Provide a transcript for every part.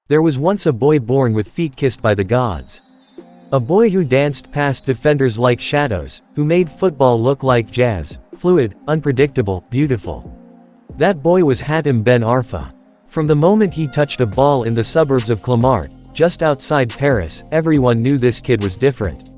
There was once a boy born with feet kissed by the gods. A boy who danced past defenders like shadows, who made football look like jazz, fluid, unpredictable, beautiful. That boy was Hatem Ben Arfa. From the moment he touched a ball in the suburbs of Clamart, just outside Paris, everyone knew this kid was different.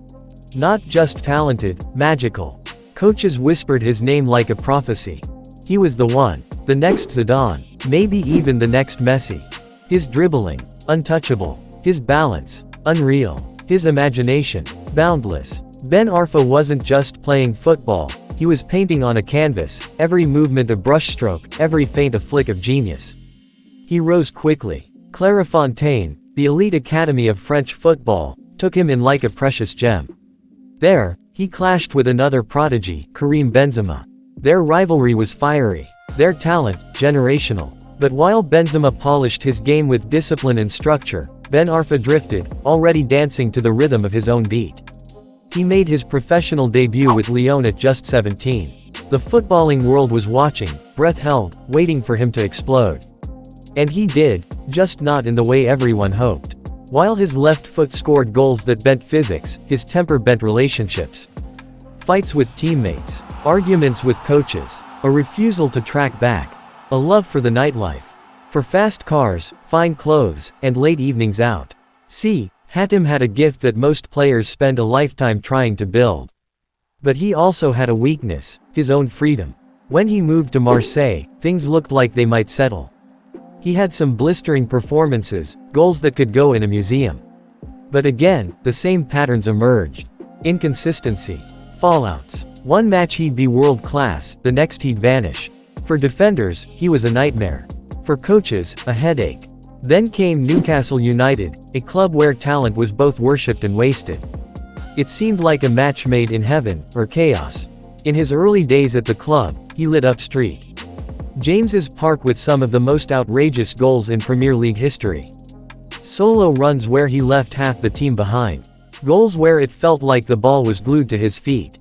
Not just talented, magical. Coaches whispered his name like a prophecy. He was the one. The next Zidane. Maybe even the next Messi. His dribbling, untouchable. His balance, unreal. His imagination, boundless. Ben Arfa wasn't just playing football, he was painting on a canvas, every movement a brushstroke, every feint a flick of genius. He rose quickly. Clairefontaine, the elite academy of French football, took him in like a precious gem. There, he clashed with another prodigy, Karim Benzema. Their rivalry was fiery, their talent, generational. But while Benzema polished his game with discipline and structure, Ben Arfa drifted, already dancing to the rhythm of his own beat. He made his professional debut with Lyon at just 17. The footballing world was watching, breath held, waiting for him to explode. And he did, just not in the way everyone hoped. While his left foot scored goals that bent physics, his temper bent relationships. Fights with teammates, arguments with coaches, a refusal to track back. A love for the nightlife. For fast cars, fine clothes, and late evenings out. See, Hatem had a gift that most players spend a lifetime trying to build. But he also had a weakness, his own freedom. When he moved to Marseille, things looked like they might settle. He had some blistering performances, goals that could go in a museum. But again, the same patterns emerged. Inconsistency. Fallouts. One match he'd be world class, the next he'd vanish. For defenders, he was a nightmare. For coaches, a headache. Then came Newcastle United, a club where talent was both worshipped and wasted. It seemed like a match made in heaven, or chaos. In his early days at the club, he lit up St. James's Park with some of the most outrageous goals in Premier League history. Solo runs where he left half the team behind. Goals where it felt like the ball was glued to his feet.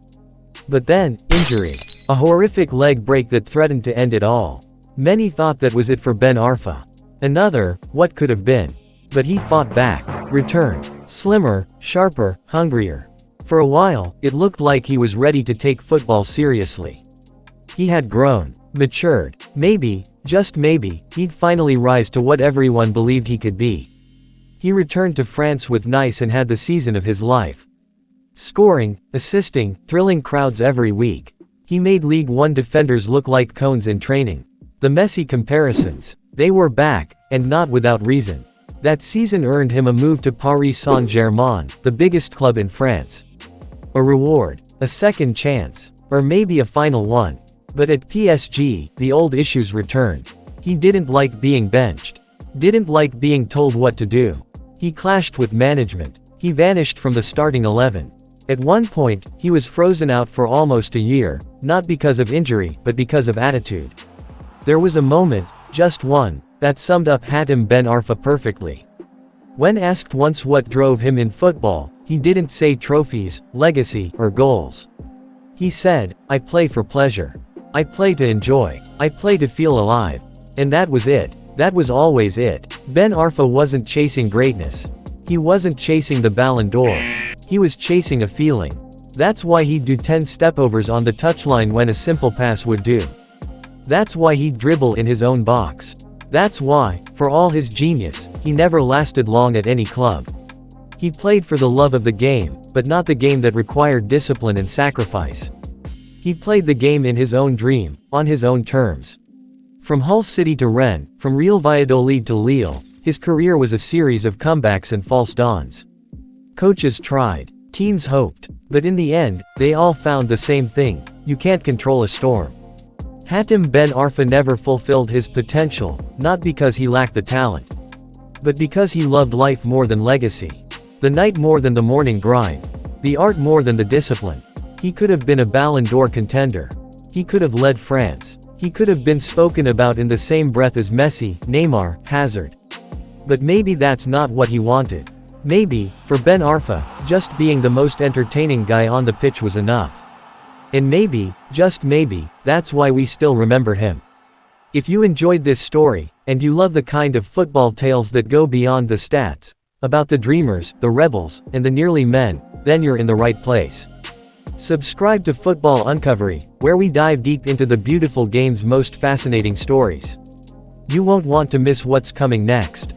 But then, injury. A horrific leg break that threatened to end it all. Many thought that was it for Ben Arfa. Another, what could have been. But he fought back, returned, slimmer, sharper, hungrier. For a while, it looked like he was ready to take football seriously. He had grown, matured. Maybe, just maybe, he'd finally rise to what everyone believed he could be. He returned to France with Nice and had the season of his life. Scoring, assisting, thrilling crowds every week. He made League One defenders look like cones in training. The Messi comparisons. They were back, and not without reason. That season earned him a move to Paris Saint-Germain, the biggest club in France. A reward, a second chance, or maybe a final one. But at PSG, the old issues returned. He didn't like being benched. Didn't like being told what to do. He clashed with management. He vanished from the starting 11. At one point, he was frozen out for almost a year, not because of injury, but because of attitude. There was a moment, just one, that summed up Hatem Ben Arfa perfectly. When asked once what drove him in football, he didn't say trophies, legacy, or goals. He said, "I play for pleasure. I play to enjoy. I play to feel alive." And that was it. That was always it. Ben Arfa wasn't chasing greatness. He wasn't chasing the Ballon d'Or. He was chasing a feeling. That's why he'd do 10 stepovers on the touchline when a simple pass would do. That's why he'd dribble in his own box. That's why, for all his genius, he never lasted long at any club. He played for the love of the game, but not the game that required discipline and sacrifice. He played the game in his own dream, on his own terms. From Hull City to Rennes, from Real Valladolid to Lille, his career was a series of comebacks and false dawns. Coaches tried, teams hoped, but in the end, they all found the same thing: you can't control a storm. Hatem Ben Arfa never fulfilled his potential, not because he lacked the talent, but because he loved life more than legacy. The night more than the morning grind. The art more than the discipline. He could have been a Ballon d'Or contender. He could have led France. He could have been spoken about in the same breath as Messi, Neymar, Hazard. But maybe that's not what he wanted. Maybe, for Ben Arfa, just being the most entertaining guy on the pitch was enough. And maybe, just maybe, that's why we still remember him. If you enjoyed this story, and you love the kind of football tales that go beyond the stats, about the dreamers, the rebels, and the nearly men, then you're in the right place. Subscribe to Football Uncovery, where we dive deep into the beautiful game's most fascinating stories. You won't want to miss what's coming next.